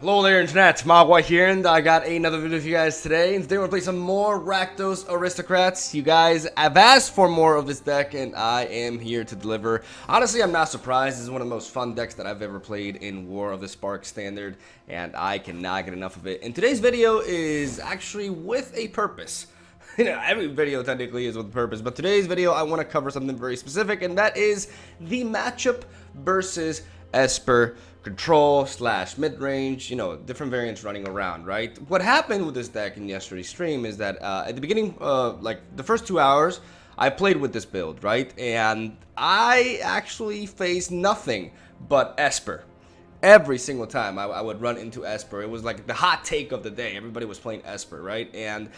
Hello there internet, MegaMogwai here, and I got another video for you guys today. And today we're going to play some more Rakdos Aristocrats. You guys have asked for more of this deck, and I am here to deliver. Honestly, I'm not surprised. This is one of the most fun decks that I've ever played in War of the Spark Standard, and I cannot get enough of it. And today's video is actually with a purpose. You know, every video technically is with a purpose, but today's video I want to cover something very specific, and that is the matchup versus Esper control / mid-range, you know, different variants running around, right? What happened with this deck in yesterday's stream is that at the beginning, like the first 2 hours, I played with this build, right? And I actually faced nothing but Esper. Every single time I would run into Esper. It was like the hot take of the day. Everybody was playing Esper, right? And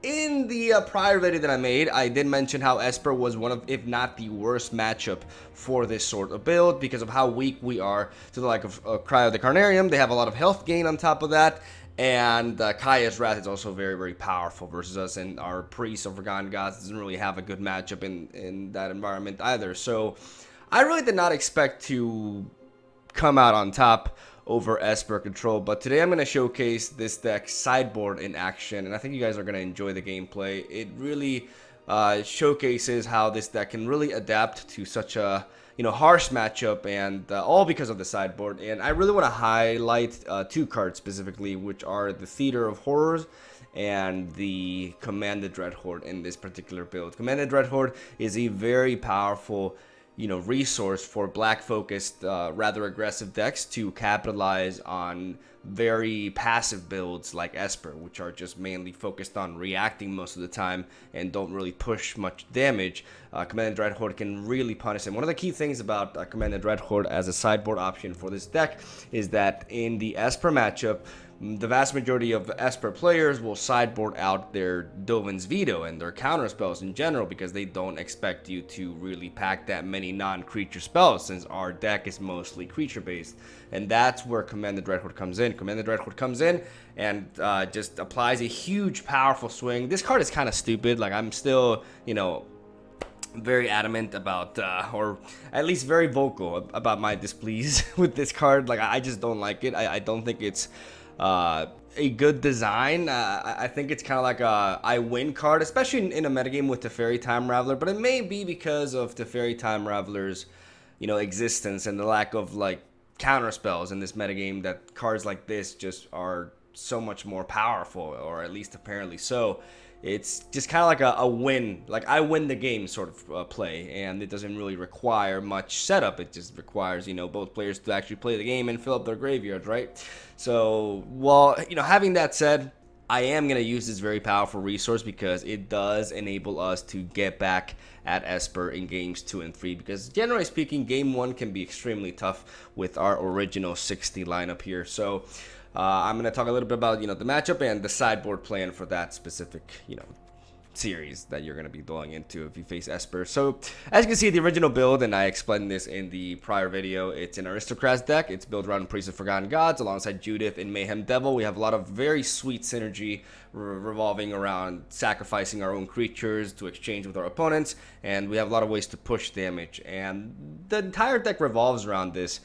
in the prior video that I made, I did mention how Esper was one of, if not the worst matchup for this sort of build because of how weak we are to the like of Cryo the Carnarium. They have a lot of health gain on top of that, and Kaya's Wrath is also very, very powerful versus us, and our Priest of Forgotten Gods doesn't really have a good matchup in that environment either. So I really did not expect to come out on top over Esper control, but today I'm going to showcase this deck Sideboard in action, and I think you guys are going to enjoy the gameplay. It really showcases how this deck can really adapt to such a harsh matchup, and all because of the sideboard. And I really want to highlight two cards specifically, which are the Theater of Horrors and the Commanded Dreadhorde in this particular build. Commanded Dreadhorde is a very powerful resource for black focused rather aggressive decks to capitalize on very passive builds like Esper, which are just mainly focused on reacting most of the time and don't really push much damage. Commanded Dreadhorde can really punish them. One of the key things about Commanded Dreadhorde as a sideboard option for this deck is that in the Esper matchup, the vast majority of Esper players will sideboard out their Dovin's Veto and their counter spells in general because they don't expect you to really pack that many non-creature spells, since our deck is mostly creature based. And that's where Commanded Dreadhorde comes in. Commanded Dreadhorde comes in and just applies a huge powerful swing. This card is kind of stupid. Like, I'm still very adamant about, or at least very vocal about my displease with this card. Like, I just don't like it. I don't think it's a good design. I think it's kind of like a I win card, especially in a metagame with Teferi Time Raveler, but it may be because of Teferi Time Raveler's existence and the lack of like counter spells in this metagame that cards like this just are so much more powerful, or at least apparently so. It's just kind of like a win, like I win the game sort of play, and it doesn't really require much setup. It just requires, both players to actually play the game and fill up their graveyards, right? So, well, having that said, I am going to use this very powerful resource because it does enable us to get back at Esper in games 2 and 3, because generally speaking, game 1 can be extremely tough with our original 60 lineup here. So I'm going to talk a little bit about, the matchup and the sideboard plan for that specific, series that you're going to be going into if you face Esper. So as you can see, the original build, and I explained this in the prior video, it's an Aristocrats deck. It's built around Priest of Forgotten Gods alongside Judith and Mayhem Devil. We have a lot of very sweet synergy revolving around sacrificing our own creatures to exchange with our opponents, and we have a lot of ways to push damage. And the entire deck revolves around this,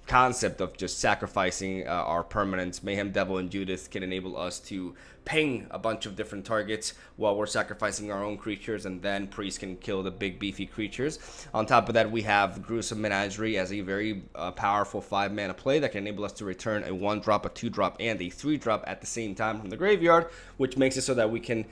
concept of just sacrificing our permanents. Mayhem Devil and Judith can enable us to ping a bunch of different targets while we're sacrificing our own creatures, and then Priest can kill the big beefy creatures. On top of that, we have Gruesome Menagerie as a very powerful 5-mana play that can enable us to return a 1-drop, a 2-drop, and a 3-drop at the same time from the graveyard, which makes it so that we can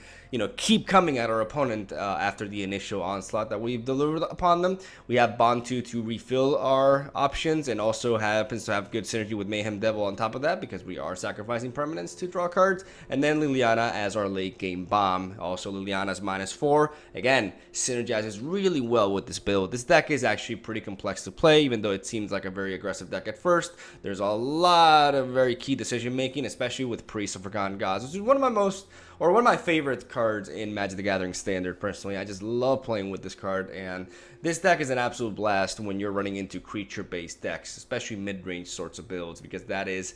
keep coming at our opponent after the initial onslaught that we've delivered upon them. We have Bantu to refill our options, and also happens to have good synergy with Mayhem Devil on top of that because we are sacrificing permanents to draw cards. And then Liliana as our late game bomb. Also Liliana's -4. Again, synergizes really well with this build. This deck is actually pretty complex to play, even though it seems like a very aggressive deck at first. There's a lot of very key decision making, especially with Priest of Forgotten Gods, which is one of my most, or one of my favorite cards in Magic the Gathering Standard, personally. I just love playing with this card, and this deck is an absolute blast when you're running into creature-based decks, especially mid-range sorts of builds, because that is,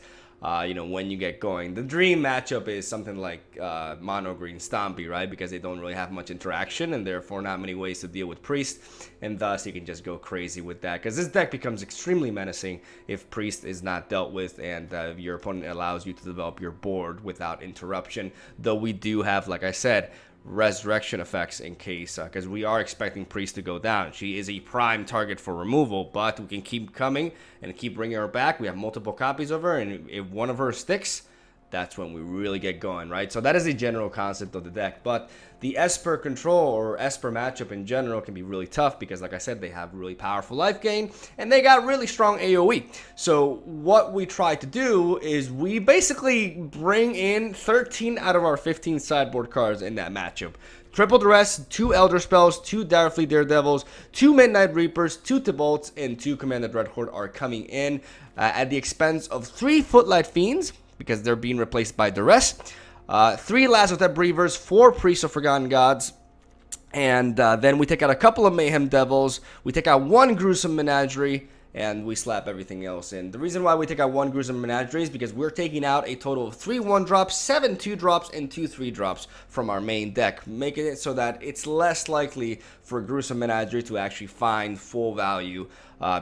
you know, when you get going. The dream matchup is something like Mono Green Stompy, right? Because they don't really have much interaction, and therefore not many ways to deal with Priest, and thus you can just go crazy with that. Because this deck becomes extremely menacing if Priest is not dealt with, and your opponent allows you to develop your board without interruption. Though we do have, like I said, resurrection effects in case, because we are expecting Priest to go down. She is a prime target for removal, but we can keep coming and keep bringing her back. We have multiple copies of her, and if one of her sticks, that's when we really get going, right? So that is the general concept of the deck. But the Esper control or Esper matchup in general can be really tough because, like I said, they have really powerful life gain and they got really strong AoE. So what we try to do is we basically bring in 13 out of our 15 sideboard cards in that matchup. Triple Duress, 2 Elder Spells, 2 Direfleet Daredevils, 2 Midnight Reapers, 2 Tibolts, and 2 Commanded Dreadhorde are coming in at the expense of 3 Footlight Fiends, because they're being replaced by Duress, 3 Lazotep Breavers, 4 Priests of Forgotten Gods, and then we take out a couple of Mayhem Devils, we take out 1 Gruesome Menagerie, and we slap everything else in. The reason why we take out 1 Gruesome Menagerie is because we're taking out a total of 3 1-drops, 7 2-drops, and 2 3-drops from our main deck, making it so that it's less likely for Gruesome Menagerie to actually find full value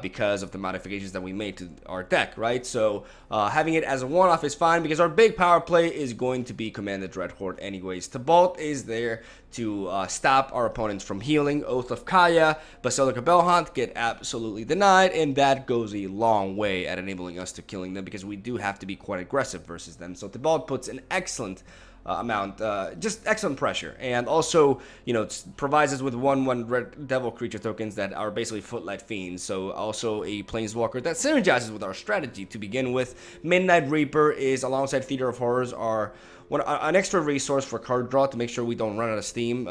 because of the modifications that we made to our deck, right? So having it as a one-off is fine because our big power play is going to be Commanded Dreadhorde anyways. Tibalt is there to stop our opponents from healing. Oath of Kaya, Basilica Bellhaunt get absolutely denied, and that goes a long way at enabling us to killing them because we do have to be quite aggressive versus them. So Tibalt puts an excellent amount, just excellent pressure, and also, you know, provides us with 1/1 red devil creature tokens that are basically Footlight Fiends, so also a planeswalker that synergizes with our strategy to begin with. Midnight Reaper is, alongside Theater of Horrors, an extra resource for card draw to make sure we don't run out of steam.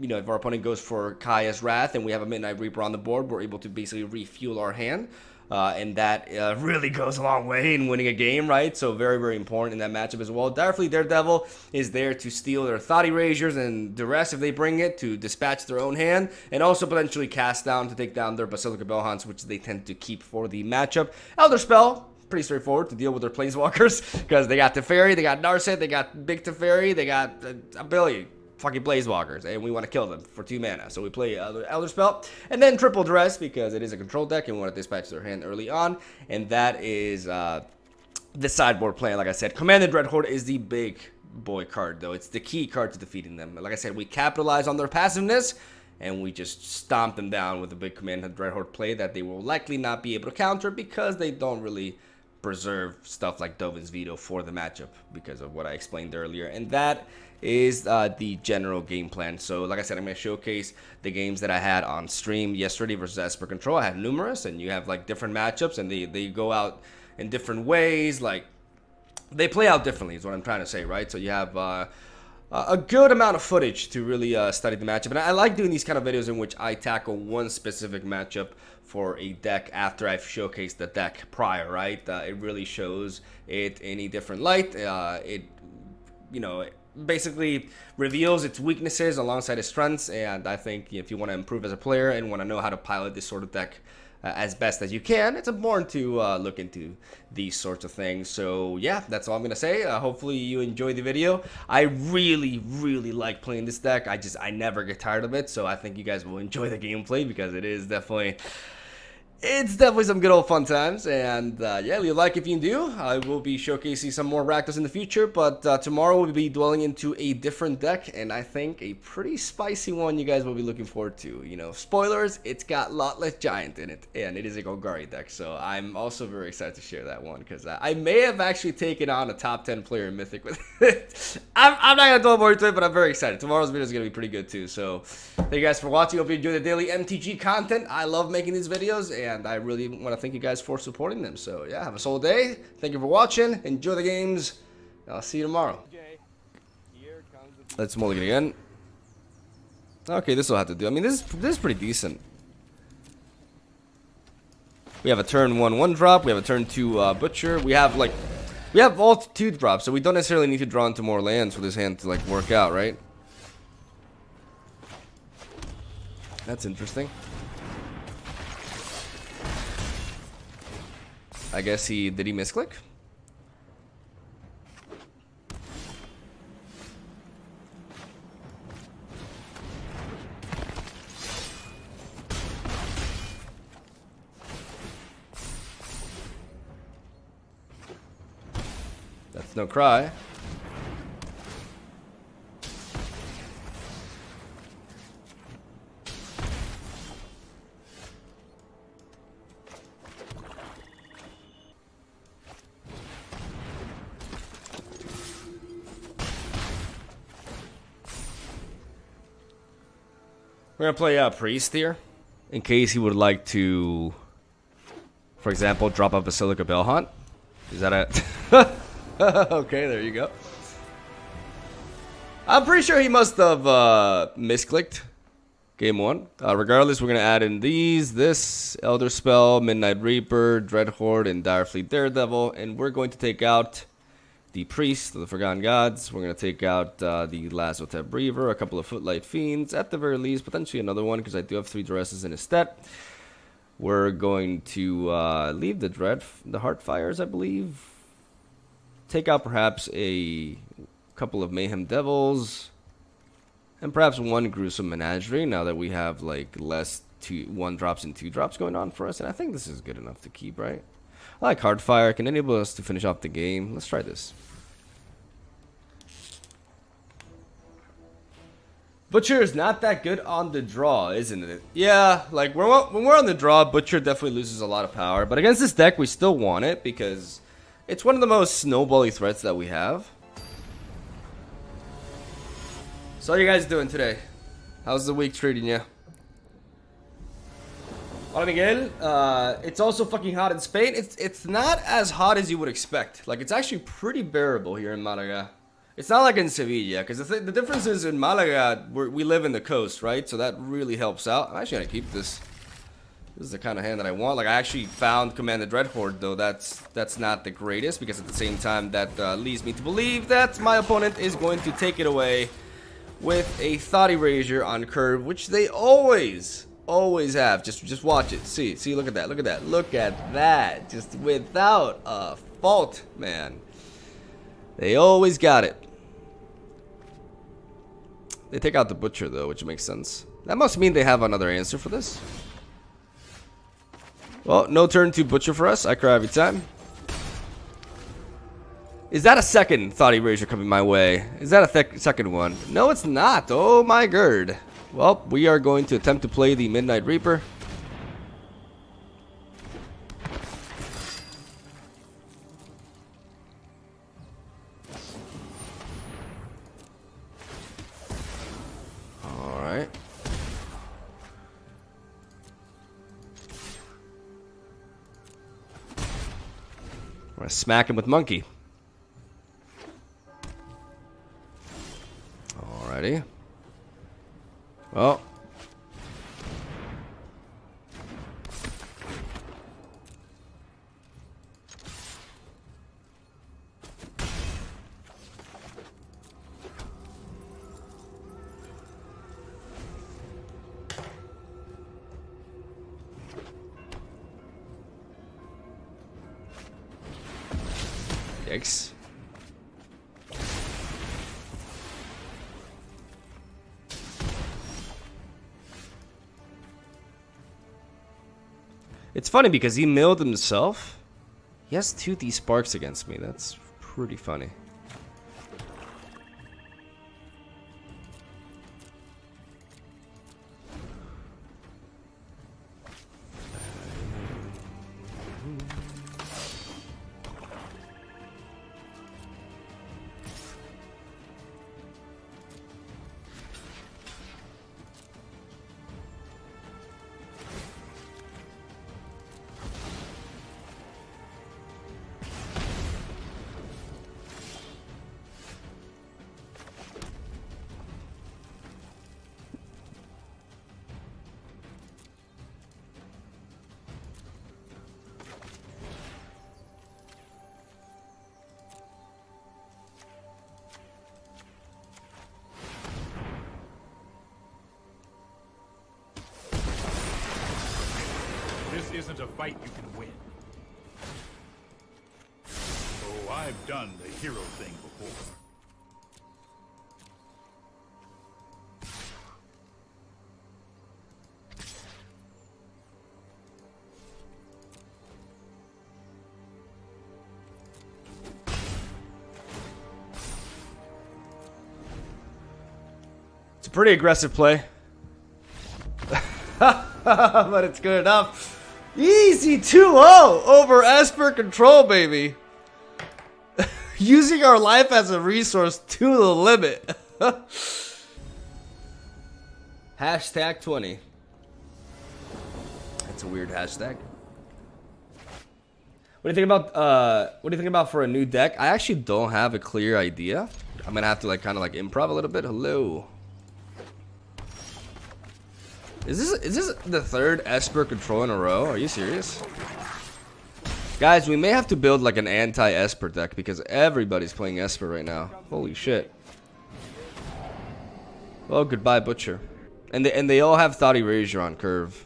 You know, if our opponent goes for Kaya's Wrath and we have a Midnight Reaper on the board, we're able to basically refuel our hand. And that really goes a long way in winning a game, right? So very, very important in that matchup as well. Direfleet Daredevil is there to steal their Thought Erasures and Duress if they bring it, to dispatch their own hand, and also potentially cast down to take down their Basilica Bellhaunts, which they tend to keep for the matchup. Elder Spell, pretty straightforward to deal with their Planeswalkers, because they got Teferi, they got Narset, they got Big Teferi, they got a billion fucking Planeswalkers, and we want to kill them for 2 mana. So we play Elder Spell, and then Triple Duress, because it is a control deck, and we want to dispatch their hand early on, and that is the sideboard plan. Like I said, Commanded Dreadhorde is the big boy card, though. It's the key card to defeating them. Like I said, we capitalize on their passiveness, and we just stomp them down with a big Commanded Dreadhorde play that they will likely not be able to counter because they don't really preserve stuff like Dovin's Veto for the matchup because of what I explained earlier. And that is the general game plan. So like I said, I'm going to showcase the games that I had on stream yesterday versus Esper Control. I had numerous, and you have like different matchups, and they go out in different ways. Like, they play out differently is what I'm trying to say, right? So you have a good amount of footage to really study the matchup. And I like doing these kind of videos in which I tackle one specific matchup for a deck after I've showcased the deck prior, right? It really shows it in a different light. You know, basically reveals its weaknesses alongside its strengths, and I think if you want to improve as a player and want to know how to pilot this sort of deck as best as you can, it's important to look into these sorts of things. So yeah, that's all I'm gonna say. Hopefully you enjoyed the video. I really like playing this deck. I never get tired of it, so I think you guys will enjoy the gameplay because it is definitely some good old fun times. And yeah, leave a like if you do. I will be showcasing some more Rakdos in the future, but tomorrow we'll be dwelling into a different deck, and I think a pretty spicy one you guys will be looking forward to. You know, spoilers, it's got Lotless Giant in it, and it is a Golgari deck, so I'm also very excited to share that one, because I may have actually taken on a top 10 player in Mythic with it. I'm not going to dwell more into it, but I'm very excited. Tomorrow's video is going to be pretty good too, so thank you guys for watching. Hope you enjoy the daily MTG content. I love making these videos, and I really want to thank you guys for supporting them. So yeah, have a solid day. Thank you for watching. Enjoy the games. I'll see you tomorrow. Let's mulligan again. Okay, this will have to do. I mean, this is pretty decent. We have a turn 1/1 drop. We have a turn 2 Butcher. We have like We have all 2 drops, so we don't necessarily need to draw into more lands for this hand to like work out, right? That's interesting. I guess did he misclick? That's no cry. We're gonna play Priest here, in case he would like to, for example, drop a Basilica Bellhunt. Is that a... Okay, there you go. I'm pretty sure he must have misclicked game 1. Regardless, we're gonna add in this Elder Spell, Midnight Reaper, Dreadhorde, and Direfleet Daredevil, and we're going to take out the Priest of the Forgotten Gods. We're going to take out the Lazotep Reaver, a couple of Footlight Fiends, at the very least, potentially another one, because I do have 3 Duresses in his stat. We're going to leave the Heartfires, I believe. Take out perhaps a couple of Mayhem Devils, and perhaps 1 Gruesome Menagerie, now that we have like less 1 drops and 2 drops going on for us, and I think this is good enough to keep, right? I like Heartfire, can enable us to finish off the game. Let's try this. Butcher is not that good on the draw, isn't it? Yeah, like when we're on the draw, Butcher definitely loses a lot of power. But against this deck, we still want it because it's one of the most snowbally threats that we have. So how are you guys doing today? How's the week treating you? Hola Miguel, it's also fucking hot in Spain. It's not as hot as you would expect. Like, it's actually pretty bearable here in Malaga. It's not like in Sevilla, because the difference is in Malaga, we live in the coast, right? So that really helps out. I'm actually going to keep this. This is the kind of hand that I want. Like, I actually found Commanded Dreadhorde, though that's not the greatest, because at the same time, that leads me to believe that my opponent is going to take it away with a Thought Erasure on curve, which they always have. Just watch it. See, look at that. Look at that. Just without a fault, man. They always got it. They take out the Butcher, though, which makes sense. That must mean they have another answer for this. Well, no turn to Butcher for us. I cry every time. Is that a second Thought Erasure coming my way? Is that a second one? No, it's not. Oh, my god. Well, we are going to attempt to play the Midnight Reaper. Alright. We're going to smack him with Monkey. Alrighty. Well. Yikes. It's funny because he milled himself. He has 2 D sparks against me. That's pretty funny. isn't a fight you can win. Oh, I've done the hero thing before. It's a pretty aggressive play. But it's good enough. Easy 2-0 over Esper control, baby. Using our life as a resource to the limit. Hashtag 20. That's a weird hashtag. What do you think about for a new deck? I actually don't have a clear idea. I'm gonna have to kind of improv a little bit. Hello. Is this the third Esper control in a row? Are you serious? Guys, we may have to build an anti-Esper deck because everybody's playing Esper right now. Holy shit. Well, goodbye, Butcher. And they all have Thought Erasure on curve.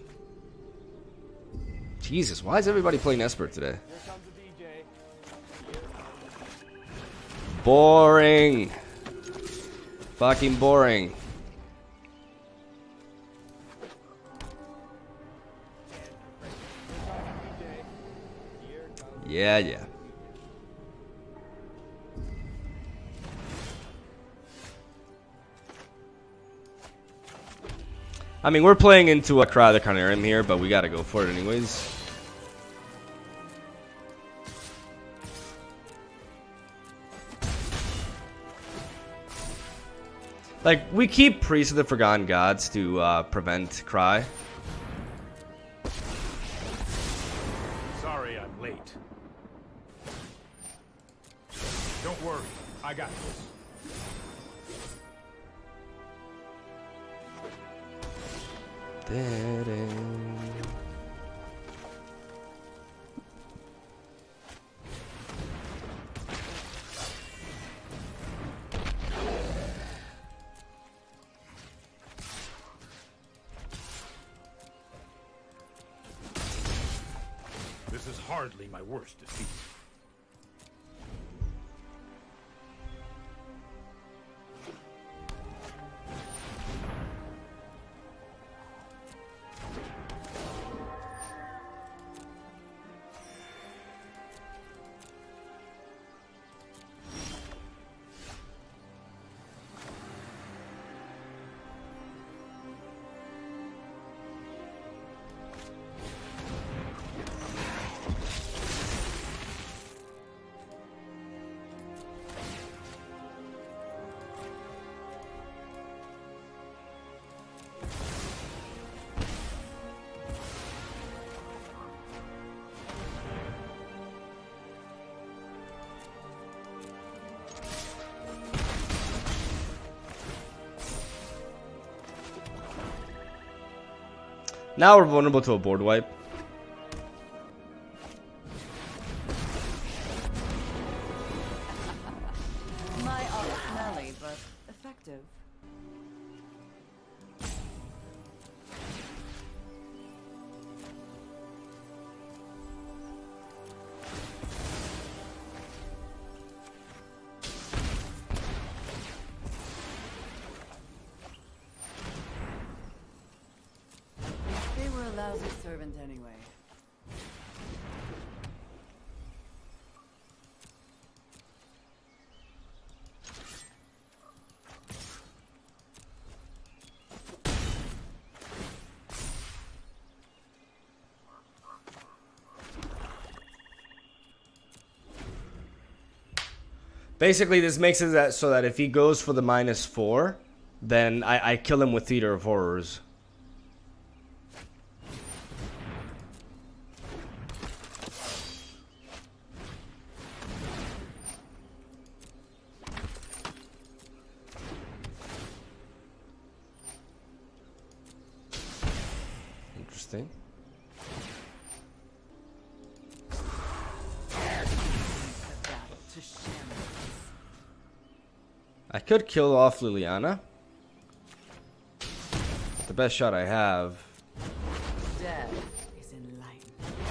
Jesus, why is everybody playing Esper today? Boring. Fucking boring. Yeah. I mean, we're playing into a Cry the Carnarium here, but we gotta go for it anyways. We keep Priest of the Forgotten Gods to prevent Cry. Sorry I'm late. Don't worry, I got this. This is hardly my worst defeat. Now we're vulnerable to a board wipe. My art smelly, but effective. They were a lousy servant anyway. Basically, this makes it that so that if he goes for the -4, then I kill him with Theater of Horrors. Interesting. I could kill off Liliana. The best shot I have. Death is enlightened.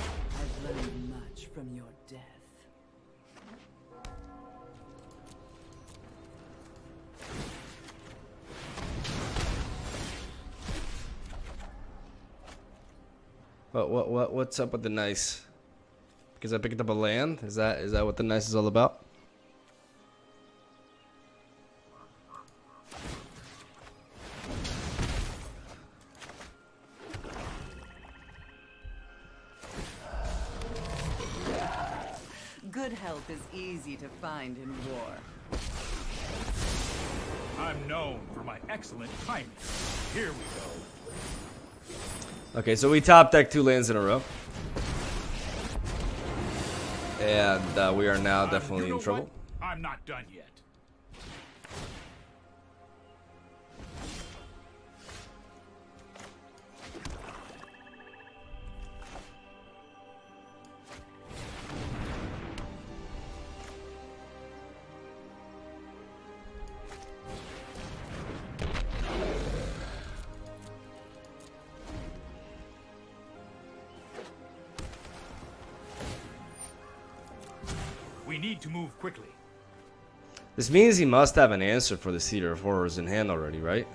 What's up with the nice? Because I picked up a land? Is that what the nice is all about? Good health is easy to find in war. I'm known for my excellent timing. Here we go. Okay, so we top deck 2 lands in a row. And we are now definitely You know in trouble. what? I'm not done yet. We need to move quickly. This means he must have an answer for the Theater of Horrors in hand already, right?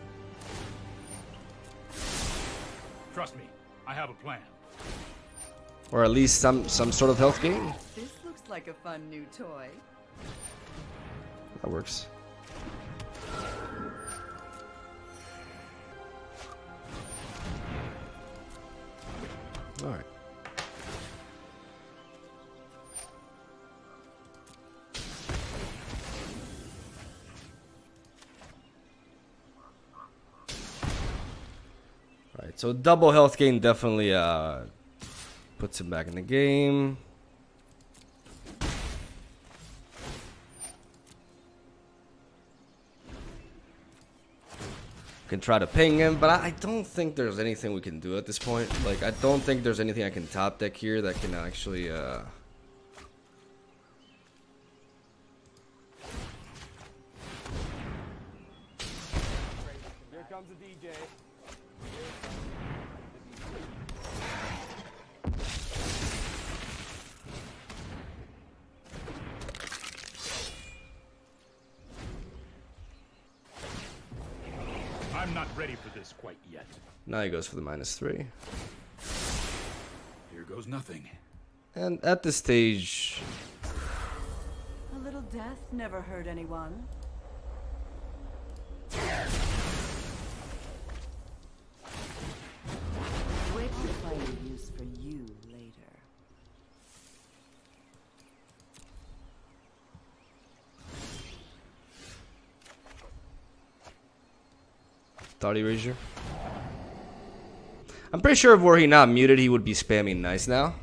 Trust me, I have a plan. Or at least some sort of health gain? This looks like a fun new toy. That works. Alright. Alright, so double health gain definitely puts him back in the game. Can try to ping him, but I don't think there's anything we can do at this point. Like, I don't think there's anything I can top deck here that can actually Here comes the DJ. I'm not ready for this quite yet. Now he goes for the -3. Here goes nothing. And at this stage, A little death never hurt anyone. Wait to find a use for you later. thought erasure. I'm pretty sure if were he not muted, he would be spamming nice now.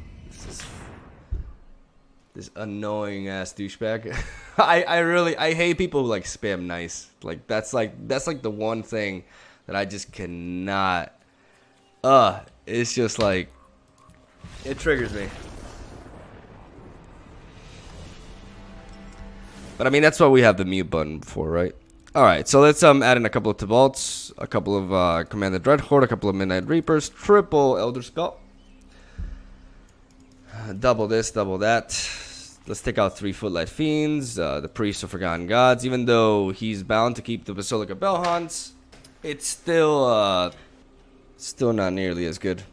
This annoying ass douchebag. I hate people who like spam nice. Like that's like the one thing that I just cannot. It's just like it triggers me. But I mean that's what we have the mute button for, right? All right, so let's add in a couple of Tibalts, a couple of Commanded Dreadhorde, a couple of Midnight Reapers, triple Elder Spell. Double this, double that. Let's take out 3 Footlight Fiends, the Priest of Forgotten Gods. Even though he's bound to keep the Basilica Bellhaunts, it's still not nearly as good.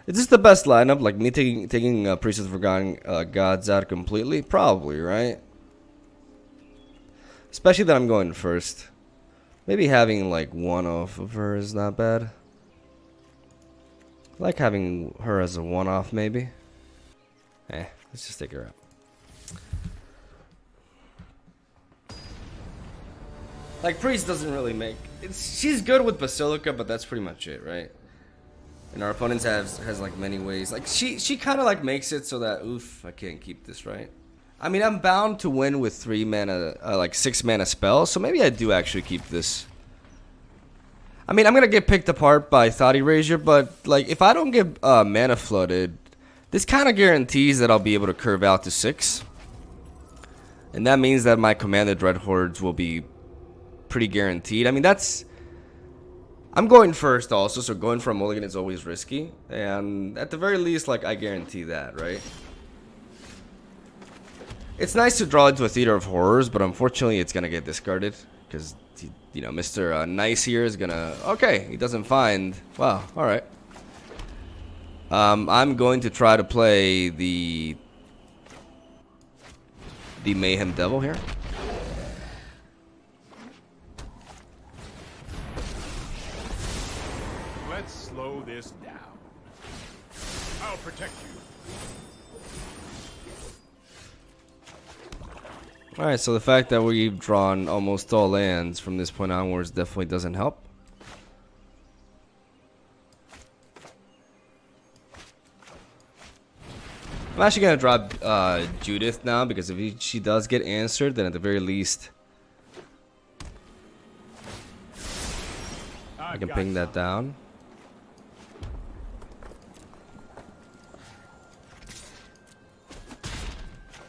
Is this the best lineup? Like me taking Priest of the Forgotten Gods out completely? Probably, right? Especially that I'm going first. Maybe having like one off of her is not bad. I like having her as a one-off, maybe. Let's just take her out. Like Priest doesn't really make. She's good with Basilica, but that's pretty much it, right? And our opponents has like many ways. Like she kind of like makes it so that oof, I can't keep this, right? I mean, I'm bound to win with 3 mana, like 6 mana spells. So maybe I do actually keep this. I mean, I'm gonna get picked apart by Thought Erasure, but like if I don't get mana flooded, this kind of guarantees that I'll be able to curve out to 6, and that means that my Commanded Dreadhordes will be pretty guaranteed. I mean, I'm going first also, so going for a mulligan is always risky. And at the very least, like, I guarantee that, right? It's nice to draw into a Theater of Horrors, but unfortunately it's going to get discarded. because you know, Mr. Nice here is gonna. Okay, he doesn't find. Wow. All right. I'm going to try to play the Mayhem Devil here. Let's slow this down. I'll protect you. Alright, so the fact that we've drawn almost all lands from this point onwards definitely doesn't help. I'm actually going to drop Judith now, because if she does get answered, then at the very least I can ping that down.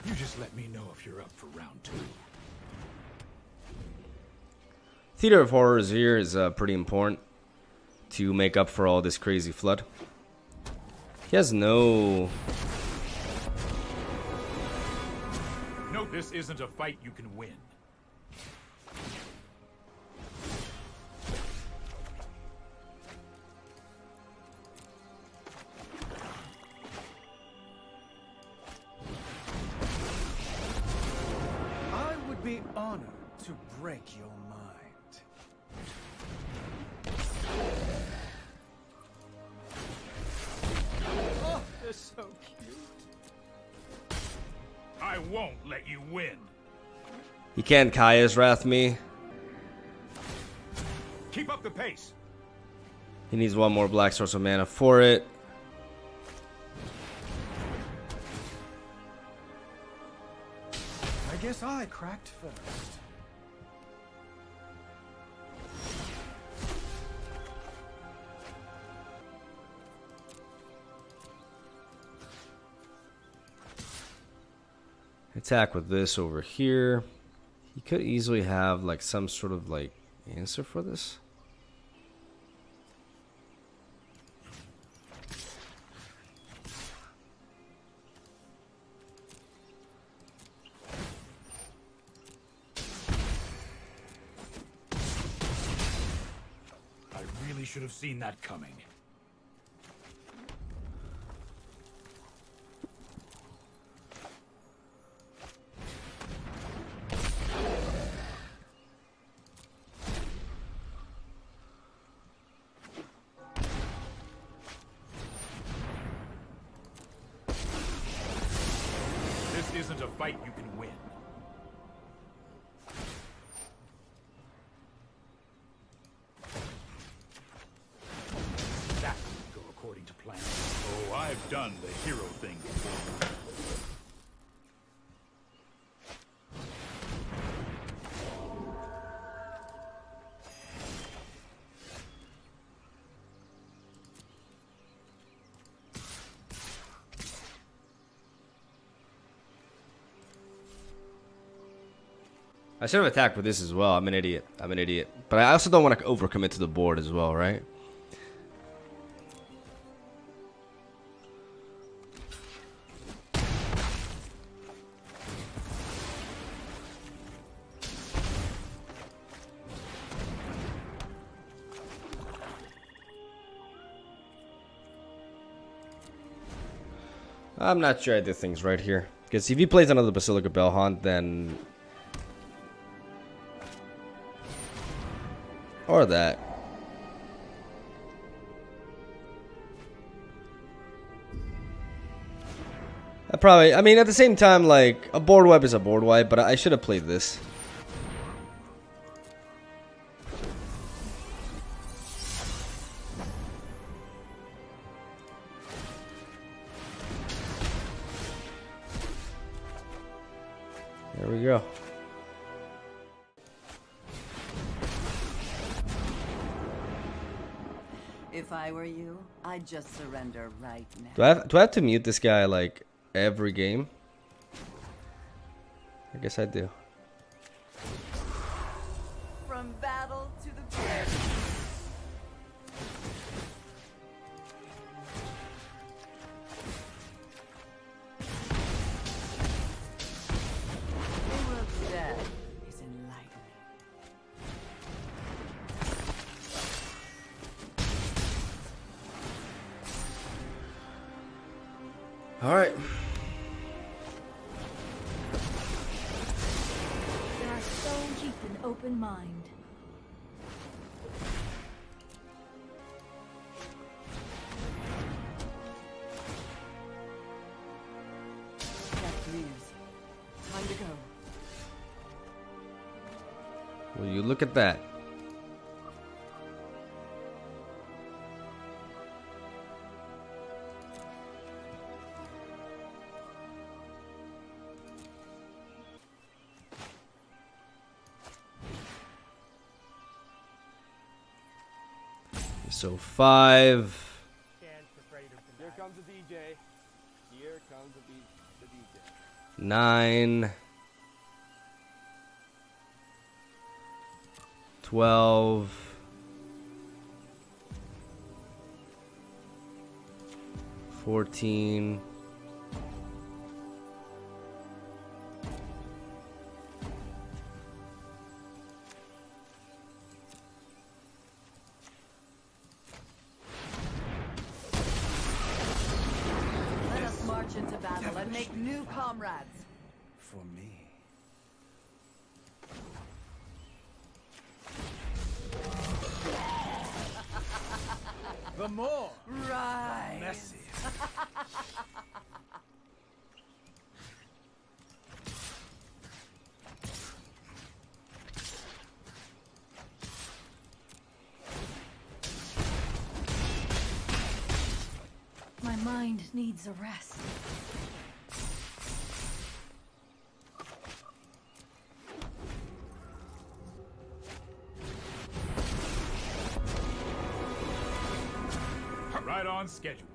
You just let me know if you're up for round 2. Theater of Horrors here is pretty important to make up for all this crazy flood. He has no... No, this isn't a fight you can win. I would be honored to break your mind. Oh, they're so cute. I won't let you win. He can't Kaya's Wrath me. Keep up the pace. He needs one more black source of mana for it. I guess I cracked first. Attack with this over here. He could easily have like some sort of like answer for this. I really should have seen that coming. This isn't a fight you can win. That didn't go according to plan. Oh, I've done the hero thing before. I should have attacked with this as well. I'm an idiot. I'm an idiot. But I also don't want to overcommit to the board as well, right? I'm not sure I did things right here. Because if he plays another Basilica Bellhaunt, then... Or that. I mean, at the same time, like, a board wipe is a board wipe, but I should have played this. There we go. If I were you, I'd just surrender right now. Do I have to mute this guy like every game? I guess I do. From battle to the grave. The world's dead is enlightening. All right. There are so keep an open mind. That leaves. Time to go. Will you look at that? So 5. Here comes the DJ. Here comes the DJ. 9. 12. 14. Let us march into battle and make new comrades. For me. The more Right. messy. My mind needs a rest. Right on schedule.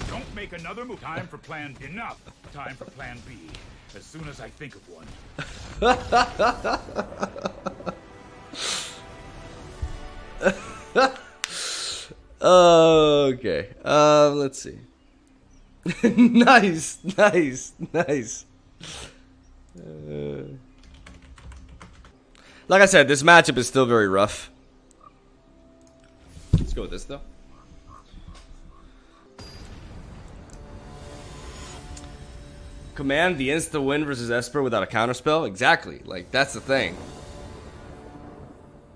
Don't make another move. Time for plan enough. Time for plan B. As soon as I think of one. Okay. Let's see. Nice. Like I said, this matchup is still very rough. Let's go with this though. Command the insta win versus Esper without a counterspell? Exactly. Like, that's the thing.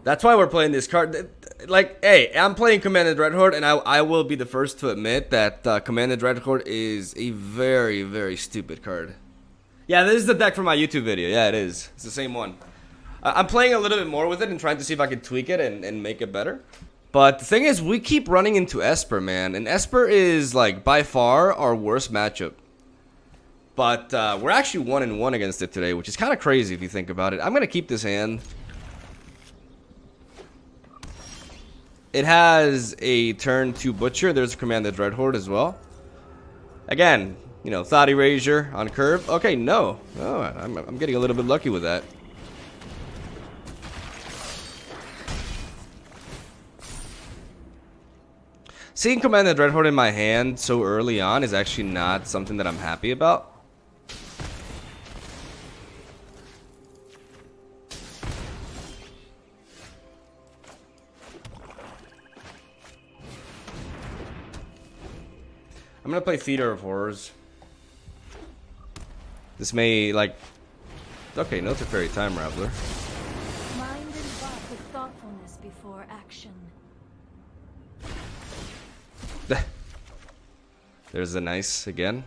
That's why we're playing this card. Like, hey, I'm playing Commanded Dreadhorde, and I will be the first to admit that Commanded Dreadhorde is a very, very stupid card. Yeah, this is the deck from my YouTube video. Yeah, it is. It's the same one. I'm playing a little bit more with it and trying to see if I can tweak it and make it better. But the thing is, we keep running into Esper, man. And Esper is, like, by far our worst matchup. But we're actually 1-1 against it today, which is kind of crazy if you think about it. I'm going to keep this hand. It has a turn 2 Butcher. There's a Commanded Dreadhorde as well. Again, you know, Thought Erasure on curve. Okay, no. Oh, I'm getting a little bit lucky with that. Seeing Commanded Dreadhorde in my hand so early on is actually not something that I'm happy about. I'm gonna play Theater of Horrors. This may, like... Okay, no Teferi Time Raveler. Mind and thought with thoughtfulness before action. There's a nice again.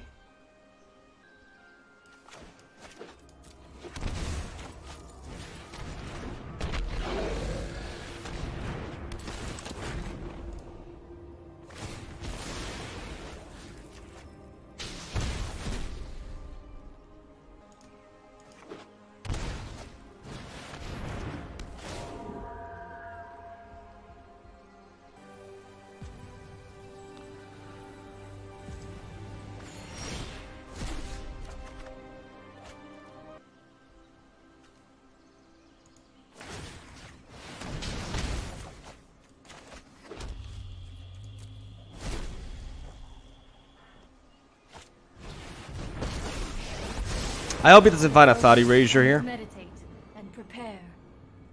I hope he doesn't find a Thought Erasure here. Meditate and prepare.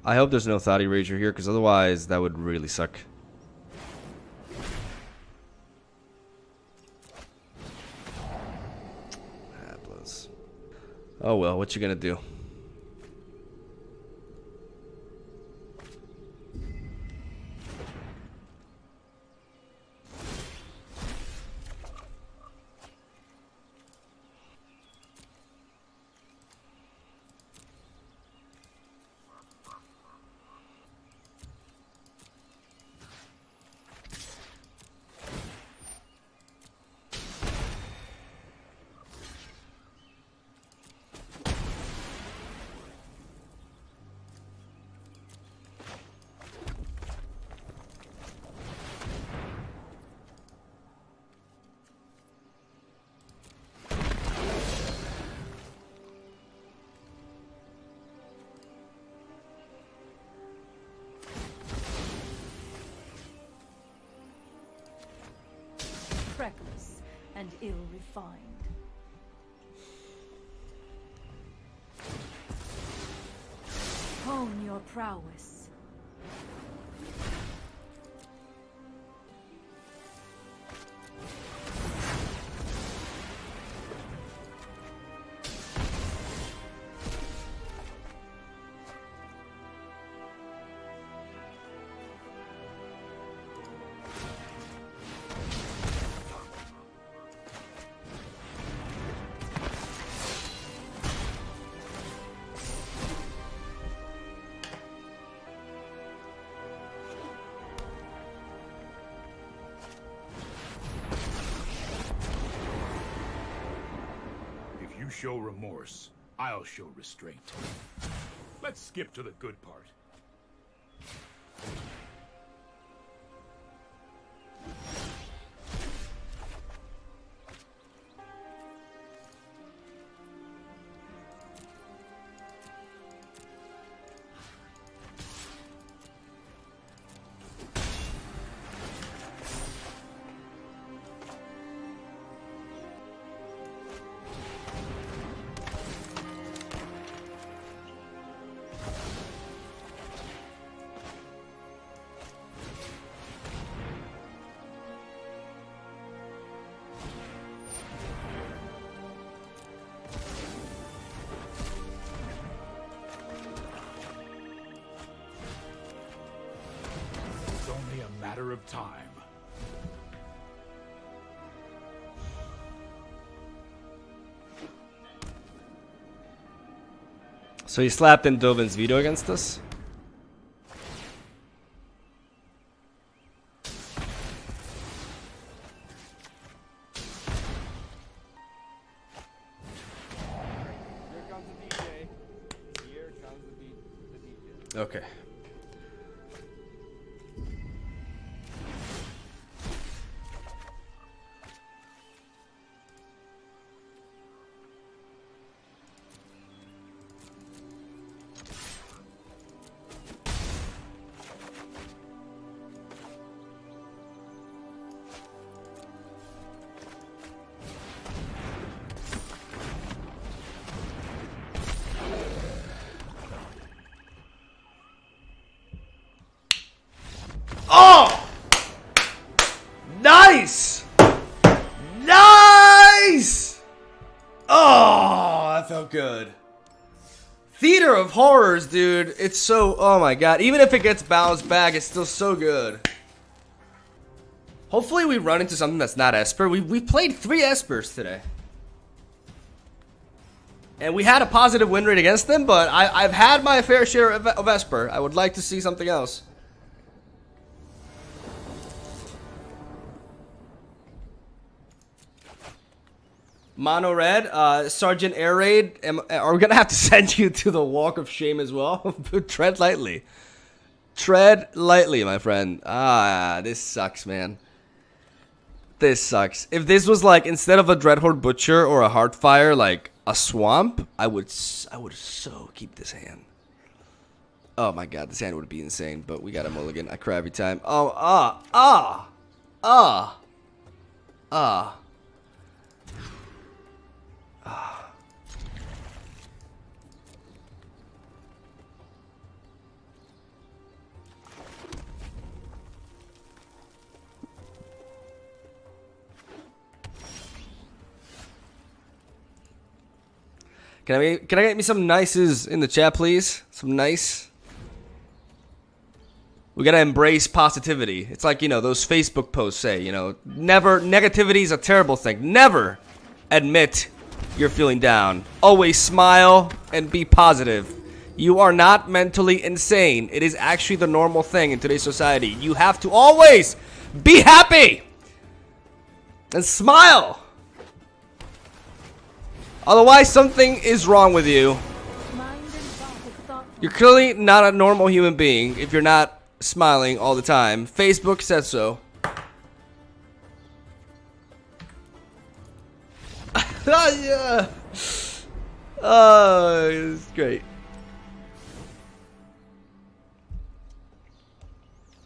I hope there's no Thought Erasure here, because otherwise that would really suck. Oh well, what you gonna do? Reckless and ill-refined. Hone your prowess. If you show remorse, I'll show restraint. Let's skip to the good part. It's only a matter of time. So he slapped in Dovin's veto against us? Here comes the DJ. Here comes the DJ. Okay. Oh! Nice! Nice! Oh, that felt good. Theater of Horrors, dude. It's so... Oh my god. Even if it gets bounced back, it's still so good. Hopefully we run into something that's not Esper. We played 3 Espers today. And we had a positive win rate against them, but I've had my fair share of Esper. I would like to see something else. Mono Red, Sergeant Air Raid, are we gonna have to send you to the Walk of Shame as well? Tread lightly. Tread lightly, my friend. Ah, this sucks, man. This sucks. If this was like, instead of a Dreadhorde Butcher or a Heartfire, like a Swamp, I would so keep this hand. Oh my god, this hand would be insane, but we got a mulligan. I cry every time. Oh, Can I get me some nices in the chat, please? Some nice. We gotta embrace positivity. It's like, you know, those Facebook posts say, you know, never, negativity is a terrible thing. Never admit you're feeling down. Always smile and be positive. You are not mentally insane. It is actually the normal thing in today's society. You have to always be happy and smile. Otherwise, something is wrong with you. Mind and thought with thoughtfulness. You're clearly not a normal human being if you're not smiling all the time. Facebook says so. Yeah. Oh, it's great.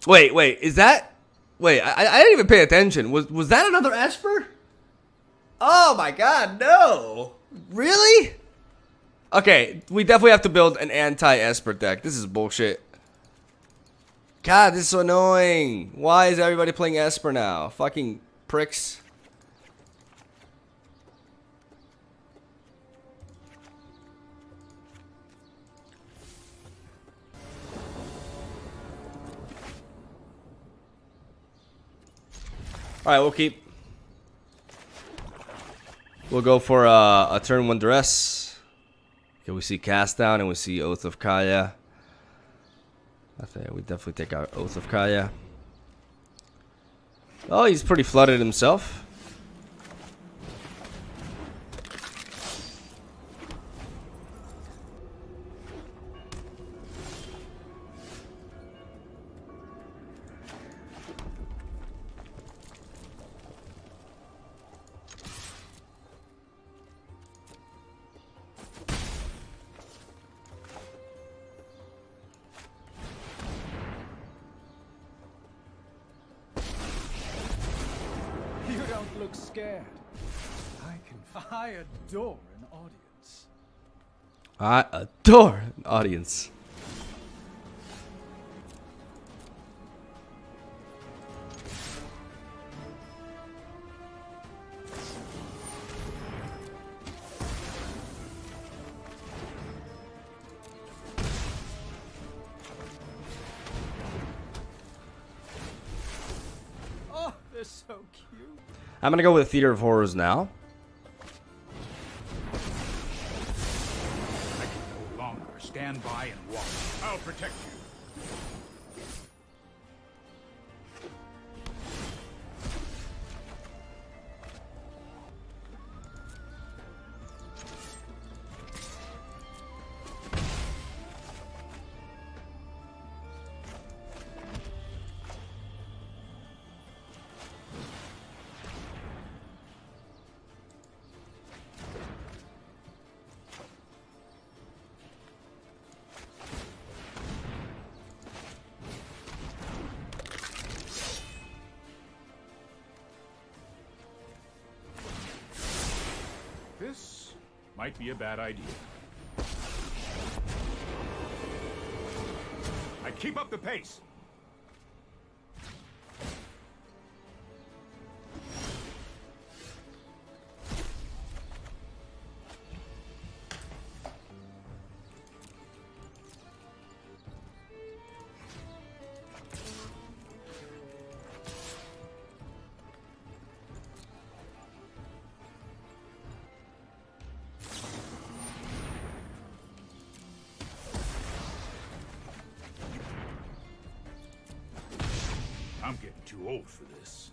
Wait, is that? Wait, I didn't even pay attention. Was that another Esper? Oh my god, no. Really? Okay, we definitely have to build an anti-Esper deck. This is bullshit. God, this is so annoying. Why is everybody playing Esper now? Fucking pricks. Alright, we'll go for a turn 1 duress. Okay, we see Cast Down and we see Oath of Kaya. I think we definitely take our Oath of Kaya. Oh, he's pretty flooded himself. You don't look scared. I adore an audience. I adore an audience. Oh, they're so cute. I'm gonna go with Theater of Horrors now. I can no longer stand by and watch. I'll protect you. This might be a bad idea. I keep up the pace. I'm getting too old for this.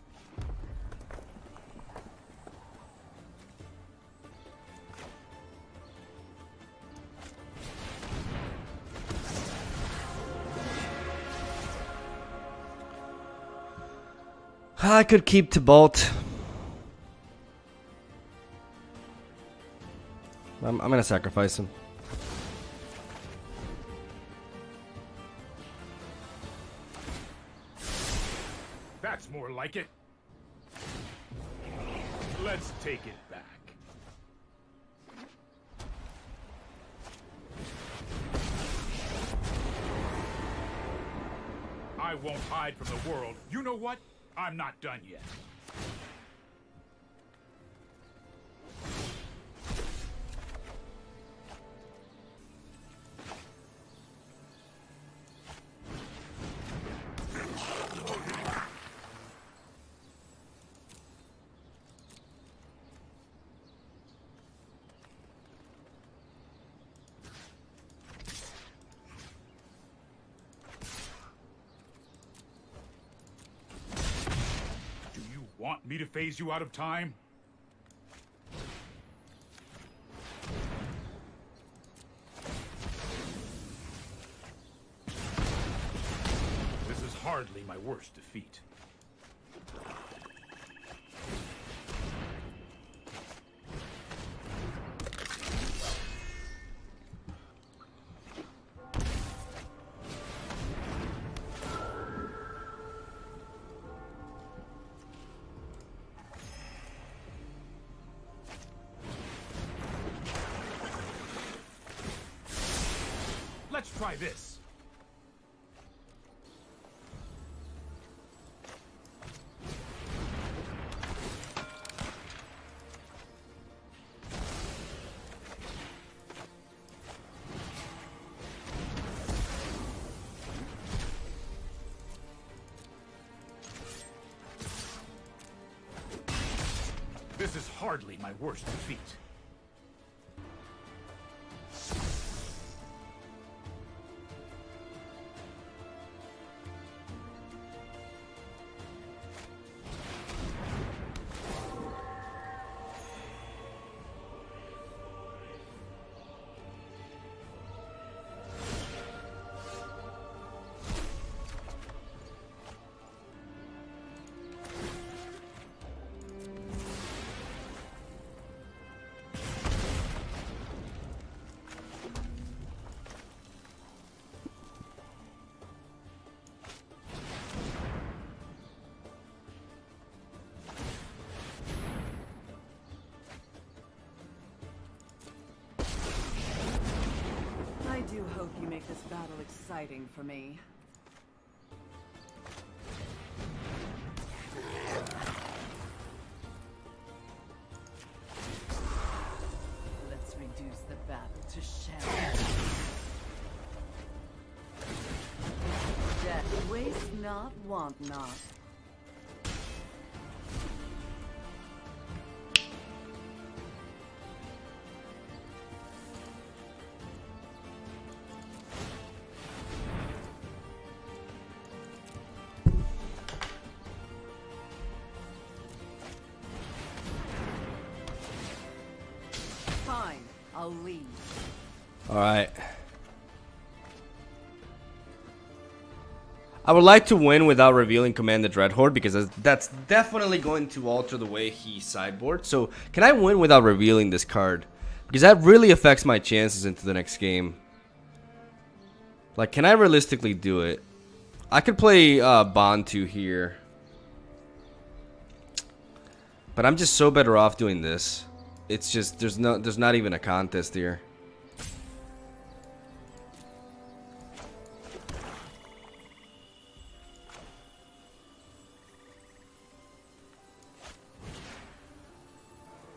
I could keep to Bolt. I'm gonna sacrifice him. That's more like it. Let's take it back. I won't hide from the world. You know what? I'm not done yet. Want me to phase you out of time? This is hardly my worst defeat. Let's try this. This is hardly my worst defeat. I do hope you make this battle exciting for me. Let's reduce the battle to shambles. Death waste not, want not. Fine, I'll leave. All right. I would like to win without revealing Command the Dreadhorde because that's definitely going to alter the way he sideboards. So can I win without revealing this card? Because that really affects my chances into the next game. Like, can I realistically do it? I could play Bantu here. But I'm just so better off doing this. It's just, there's not even a contest here.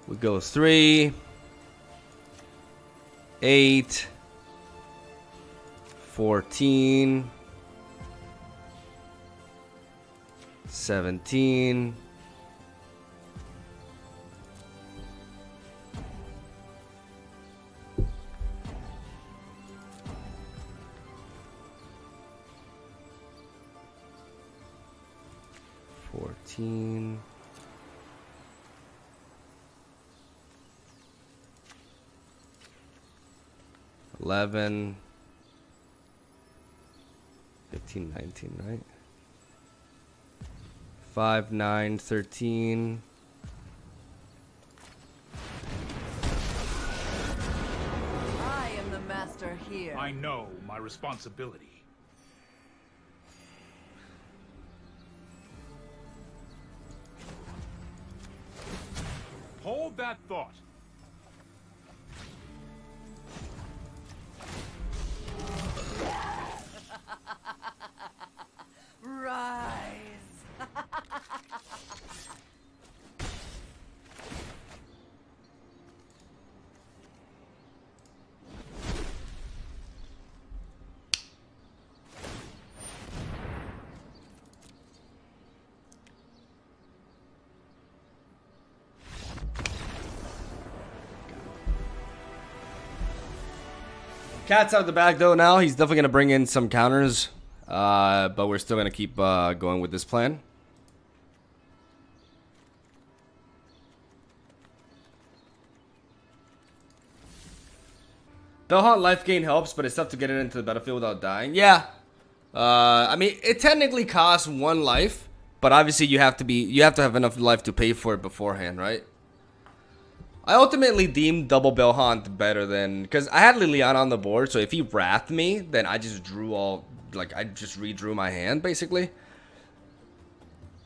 We go 3, 8, 14, 17, 14. 11, 15, 19, right? 5, 9, 13. I am the master here. I know my responsibility. Hold that thought. Rise. Cat's out of the bag though now. He's definitely going to bring in some counters. But we're still going to keep going with this plan. Bellhaunt life gain helps, but it's tough to get it into the battlefield without dying. Yeah. I mean, it technically costs 1 life, but obviously you have to have enough life to pay for it beforehand, right? I ultimately deemed double Bellhaunt better than, because I had Liliana on the board, so if he wrathed me, then I just drew all, like, I just redrew my hand, basically.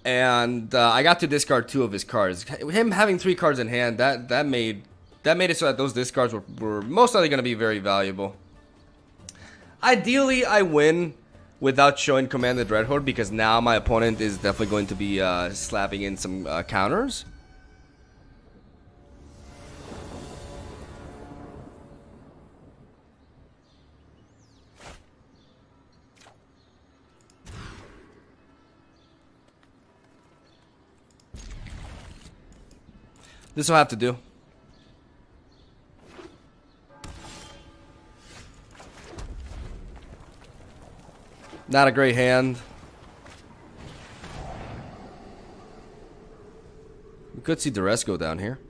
And I got to discard 2 of his cards. Him having 3 cards in hand, that made it so that those discards were most likely going to be very valuable. Ideally, I win without showing Commanded Red Horde, because now my opponent is definitely going to be slapping in some counters. This will have to do. Not a great hand. We could see Duress go down here.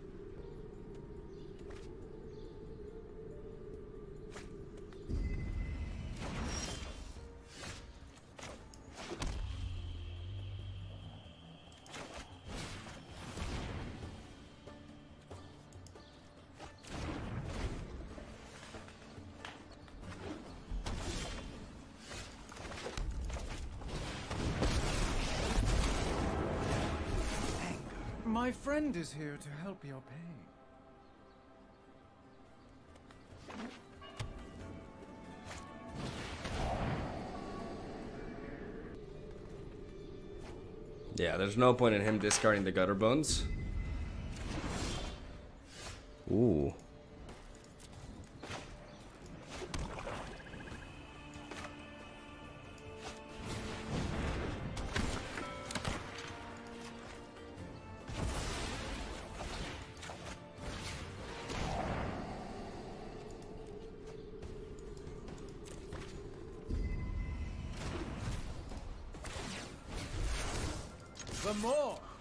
My friend is here to help your pain. Yeah, there's no point in him discarding the Gutter Bones. Ooh.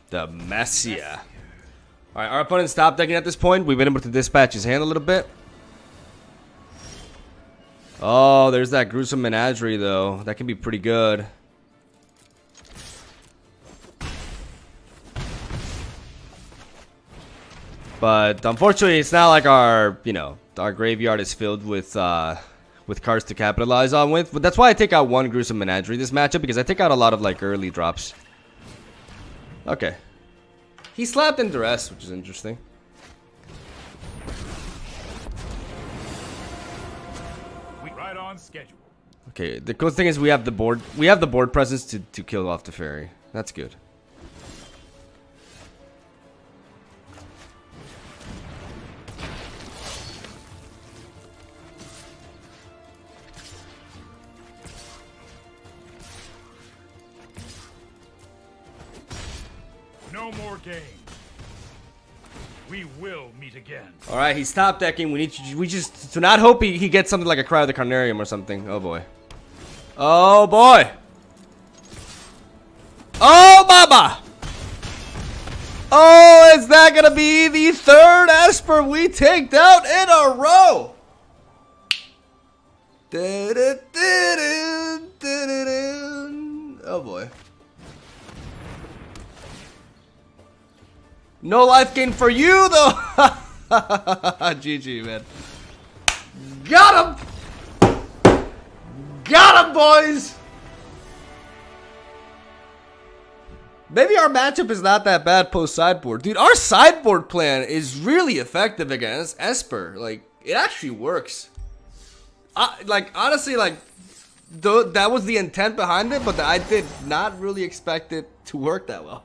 The Messia. Alright, our opponent stopped decking at this point. We've been able to dispatch his hand a little bit. Oh, there's that Gruesome Menagerie, though. That can be pretty good. But unfortunately, it's not like our, you know, our graveyard is filled with cards to capitalize on with. But that's why I take out 1 Gruesome Menagerie this matchup, because I take out a lot of like early drops. Okay. He slapped in Duress, which is interesting. Right on schedule. Okay, the cool thing is we have the board presence to kill off the fairy. That's good. No more games. We will meet again. All right, he's top decking. We just to not hope he gets something like a Cry of the Carnarium or something. Oh boy. Oh boy. Oh mama. Oh, is that gonna be the 3rd Esper we take out in a row? Oh boy. No life gain for you, though. GG, man. Got him. Got him, boys. Maybe our matchup is not that bad post sideboard. Dude, our sideboard plan is really effective against Esper. Like, it actually works. Like, honestly, like, that was the intent behind it, but I did not really expect it to work that well.